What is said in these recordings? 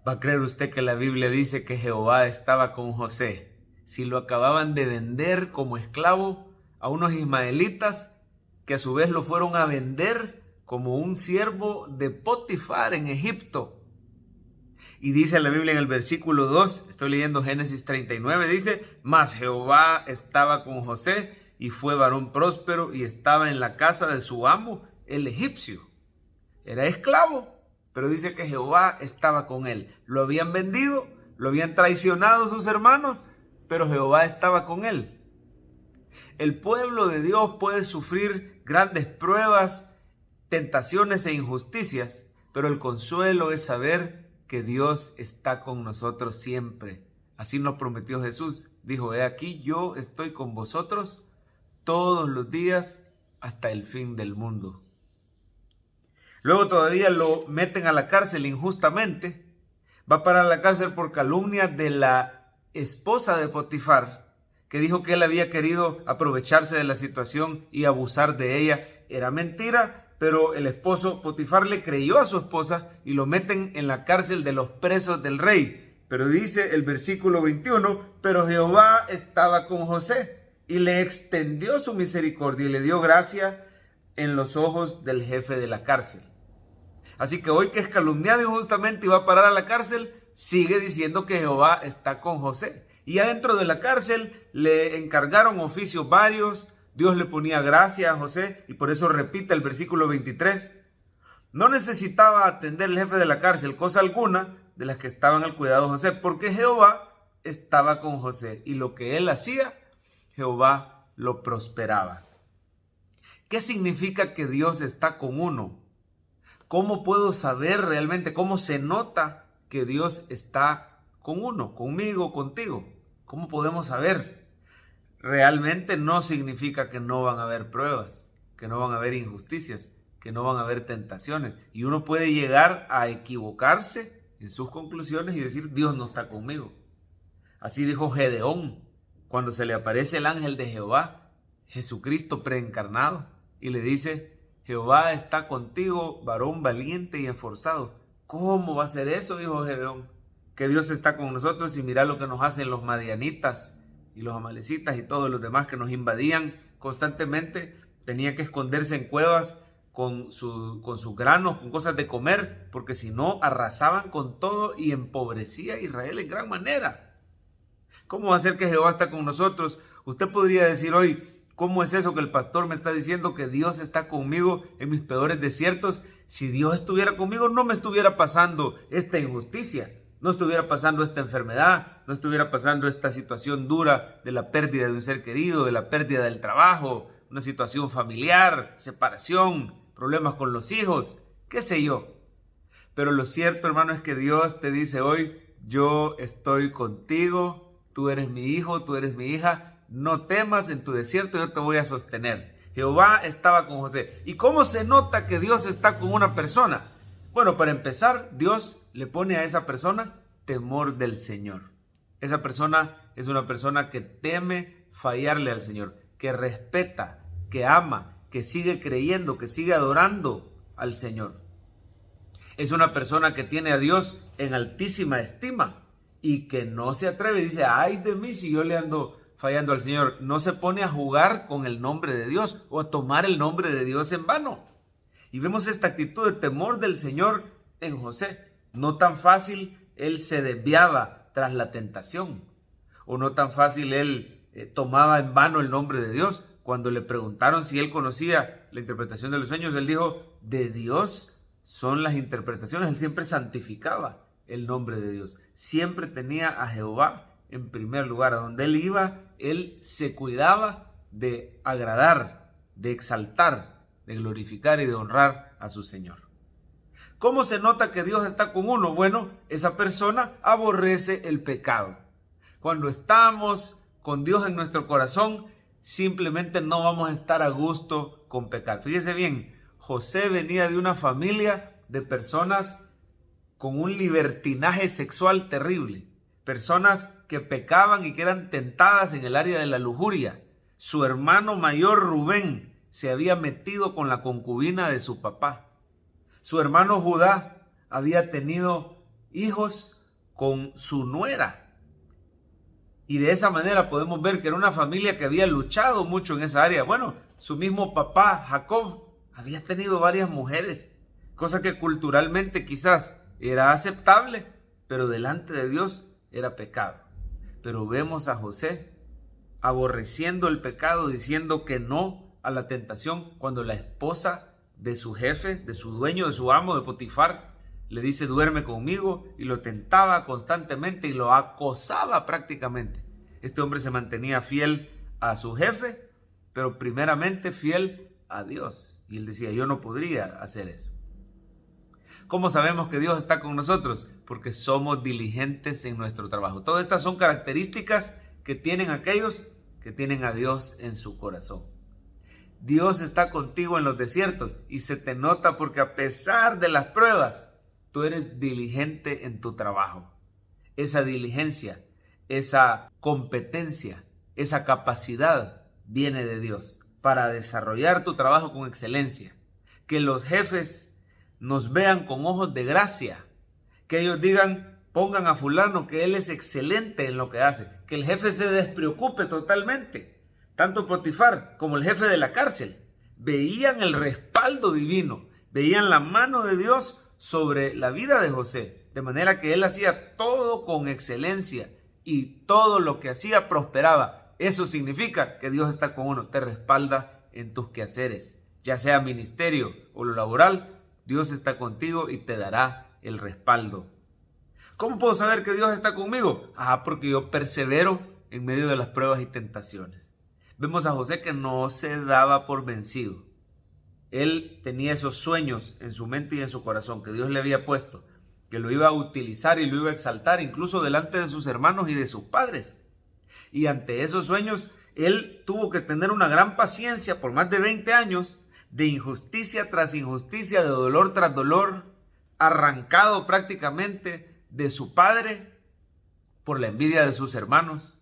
¿Va a creer usted que la Biblia dice que Jehová estaba con José? Si lo acababan de vender como esclavo a unos ismaelitas que a su vez lo fueron a vender como un siervo de Potifar en Egipto. Y dice la Biblia en el versículo 2, estoy leyendo Génesis 39, dice: mas Jehová estaba con José y fue varón próspero y estaba en la casa de su amo, el egipcio. Era esclavo, pero dice que Jehová estaba con él. Lo habían vendido, lo habían traicionado sus hermanos, pero Jehová estaba con él. El pueblo de Dios puede sufrir grandes pruebas, tentaciones e injusticias, pero el consuelo es saber que Dios está con nosotros siempre. Así nos prometió Jesús. Dijo: he aquí, yo estoy con vosotros todos los días hasta el fin del mundo. Luego todavía lo meten a la cárcel injustamente. Va a parar a la cárcel por calumnia de la esposa de Potifar, que dijo que él había querido aprovecharse de la situación y abusar de ella. Era mentira, pero el esposo Potifar le creyó a su esposa y lo meten en la cárcel de los presos del rey. Pero dice el versículo 21, pero Jehová estaba con José y le extendió su misericordia y le dio gracia en los ojos del jefe de la cárcel. Así que hoy, que es calumniado injustamente y va a parar a la cárcel, sigue diciendo que Jehová está con José. Y adentro de la cárcel le encargaron oficios varios. Dios le ponía gracia a José y por eso repite el versículo 23. No necesitaba atender el jefe de la cárcel cosa alguna de las que estaban al cuidado de José, porque Jehová estaba con José y lo que él hacía, Jehová lo prosperaba. ¿Qué significa que Dios está con uno? ¿Cómo puedo saber realmente, cómo se nota que Dios está con uno, conmigo, contigo? ¿Cómo podemos saber? Realmente no significa que no van a haber pruebas, que no van a haber injusticias, que no van a haber tentaciones. Y uno puede llegar a equivocarse en sus conclusiones y decir: Dios no está conmigo. Así dijo Gedeón cuando se le aparece el ángel de Jehová, Jesucristo preencarnado, y le dice: Jehová está contigo, varón valiente y esforzado. ¿Cómo va a ser eso?, dijo Gedeón, que Dios está con nosotros, y mira lo que nos hacen los madianitas y los amalecitas y todos los demás que nos invadían constantemente. Tenía que esconderse en cuevas con sus granos, con cosas de comer, porque si no arrasaban con todo y empobrecía a Israel en gran manera. ¿Cómo va a ser que Jehová está con nosotros? Usted podría decir hoy: ¿cómo es eso que el pastor me está diciendo que Dios está conmigo en mis peores desiertos? Si Dios estuviera conmigo, no me estuviera pasando esta injusticia, no estuviera pasando esta enfermedad, no estuviera pasando esta situación dura de la pérdida de un ser querido, de la pérdida del trabajo, una situación familiar, separación, problemas con los hijos, qué sé yo. Pero lo cierto, hermano, es que Dios te dice hoy: yo estoy contigo, tú eres mi hijo, tú eres mi hija. No temas, en tu desierto yo te voy a sostener. Jehová estaba con José. ¿Y cómo se nota que Dios está con una persona? Bueno, para empezar, Dios le pone a esa persona temor del Señor. Esa persona es una persona que teme fallarle al Señor, que respeta, que ama, que sigue creyendo, que sigue adorando al Señor. Es una persona que tiene a Dios en altísima estima y que no se atreve, dice: ay de mí si yo le ando fallando al Señor. No se pone a jugar con el nombre de Dios o a tomar el nombre de Dios en vano. Y vemos esta actitud de temor del Señor en José. No tan fácil él se desviaba tras la tentación, o no tan fácil él tomaba en vano el nombre de Dios. Cuando le preguntaron si él conocía la interpretación de los sueños, él dijo: de Dios son las interpretaciones. Él siempre santificaba el nombre de Dios, siempre tenía a Jehová en primer lugar. A donde él iba, él se cuidaba de agradar, de exaltar, de glorificar y de honrar a su Señor. ¿Cómo se nota que Dios está con uno? Bueno, esa persona aborrece el pecado. Cuando estamos con Dios en nuestro corazón, simplemente no vamos a estar a gusto con pecar. Fíjese bien, José venía de una familia de personas con un libertinaje sexual terrible. Personas que pecaban y que eran tentadas en el área de la lujuria. Su hermano mayor Rubén se había metido con la concubina de su papá. Su hermano Judá había tenido hijos con su nuera. Y de esa manera podemos ver que era una familia que había luchado mucho en esa área. Bueno, su mismo papá, Jacob, había tenido varias mujeres, cosa que culturalmente quizás era aceptable, pero delante de Dios era pecado. Pero vemos a José aborreciendo el pecado, diciendo que no a la tentación, cuando la esposa de su jefe, de su dueño, de su amo, de Potifar, le dice duerme conmigo, y lo tentaba constantemente y lo acosaba prácticamente. Este hombre se mantenía fiel a su jefe, pero primeramente fiel a Dios. Y él decía, yo no podría hacer eso. ¿Cómo sabemos que Dios está con nosotros? Porque somos diligentes en nuestro trabajo. Todas estas son características que tienen aquellos que tienen a Dios en su corazón. Dios está contigo en los desiertos y se te nota porque a pesar de las pruebas, tú eres diligente en tu trabajo. Esa diligencia, esa competencia, esa capacidad viene de Dios para desarrollar tu trabajo con excelencia. Que los jefes nos vean con ojos de gracia. Que ellos digan, pongan a fulano que él es excelente en lo que hace. Que el jefe se despreocupe totalmente. Tanto Potifar como el jefe de la cárcel veían el respaldo divino, veían la mano de Dios sobre la vida de José, de manera que él hacía todo con excelencia y todo lo que hacía prosperaba. Eso significa que Dios está con uno, te respalda en tus quehaceres, ya sea ministerio o lo laboral. Dios está contigo y te dará el respaldo. ¿Cómo puedo saber que Dios está conmigo? Porque yo persevero en medio de las pruebas y tentaciones. Vemos a José que no se daba por vencido. Él tenía esos sueños en su mente y en su corazón que Dios le había puesto, que lo iba a utilizar y lo iba a exaltar incluso delante de sus hermanos y de sus padres. Y ante esos sueños, él tuvo que tener una gran paciencia por más de 20 años, de injusticia tras injusticia, de dolor tras dolor, arrancado prácticamente de su padre por la envidia de sus hermanos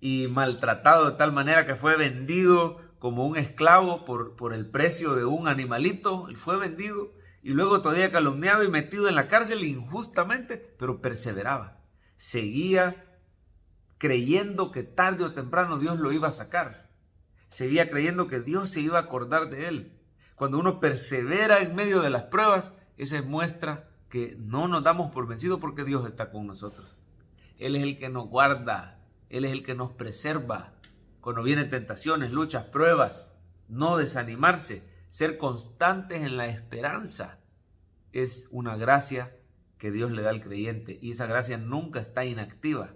y maltratado de tal manera que fue vendido como un esclavo por el precio de un animalito. Él fue vendido y luego todavía calumniado y metido en la cárcel injustamente, pero perseveraba. Seguía creyendo que tarde o temprano Dios lo iba a sacar. Seguía creyendo que Dios se iba a acordar de él. Cuando uno persevera en medio de las pruebas, esa muestra que no nos damos por vencidos porque Dios está con nosotros. Él es el que nos guarda, Él es el que nos preserva. Cuando vienen tentaciones, luchas, pruebas, no desanimarse, ser constantes en la esperanza, es una gracia que Dios le da al creyente y esa gracia nunca está inactiva.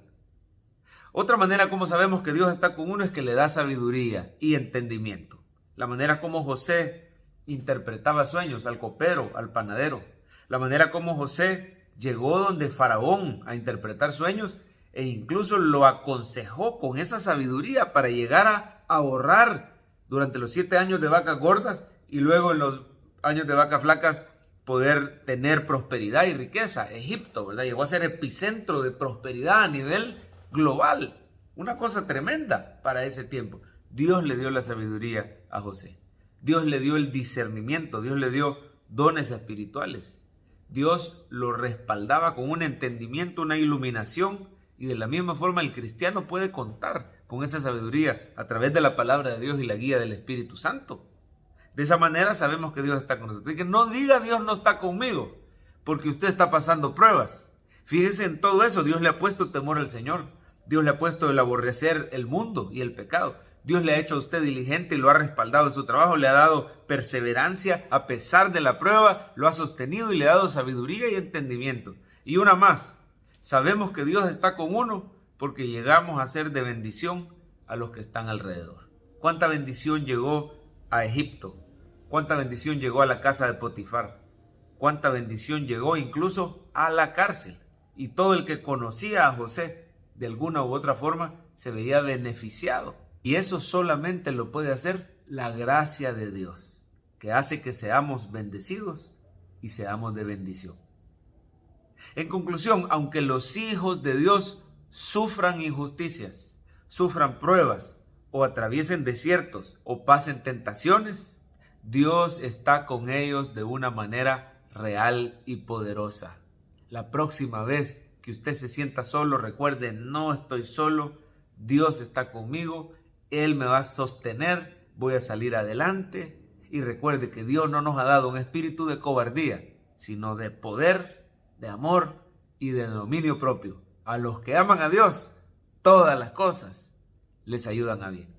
Otra manera como sabemos que Dios está con uno es que le da sabiduría y entendimiento. La manera como José interpretaba sueños al copero, al panadero. La manera como José llegó donde Faraón a interpretar sueños e incluso lo aconsejó con esa sabiduría para llegar a ahorrar durante los 7 años de vacas gordas y luego en los años de vacas flacas poder tener prosperidad y riqueza. Egipto, ¿verdad? Llegó a ser epicentro de prosperidad a nivel global. Una cosa tremenda para ese tiempo. Dios le dio la sabiduría a José. Dios le dio el discernimiento. Dios le dio dones espirituales. Dios lo respaldaba con un entendimiento, una iluminación, y de la misma forma el cristiano puede contar con esa sabiduría a través de la palabra de Dios y la guía del Espíritu Santo. De esa manera sabemos que Dios está con nosotros. Así que no diga Dios no está conmigo, porque usted está pasando pruebas. Fíjese en todo eso, Dios le ha puesto temor al Señor. Dios le ha puesto el aborrecer el mundo y el pecado. Dios le ha hecho a usted diligente y lo ha respaldado en su trabajo, le ha dado perseverancia a pesar de la prueba, lo ha sostenido y le ha dado sabiduría y entendimiento. Y una más, sabemos que Dios está con uno porque llegamos a ser de bendición a los que están alrededor. ¿Cuánta bendición llegó a Egipto? ¿Cuánta bendición llegó a la casa de Potifar? ¿Cuánta bendición llegó incluso a la cárcel? Y todo el que conocía a José de alguna u otra forma se veía beneficiado. Y eso solamente lo puede hacer la gracia de Dios, que hace que seamos bendecidos y seamos de bendición. En conclusión, aunque los hijos de Dios sufran injusticias, sufran pruebas, o atraviesen desiertos, o pasen tentaciones, Dios está con ellos de una manera real y poderosa. La próxima vez que usted se sienta solo, recuerde, no estoy solo, Dios está conmigo, Él me va a sostener, voy a salir adelante. Y recuerde que Dios no nos ha dado un espíritu de cobardía, sino de poder, de amor y de dominio propio. A los que aman a Dios, todas las cosas les ayudan a bien.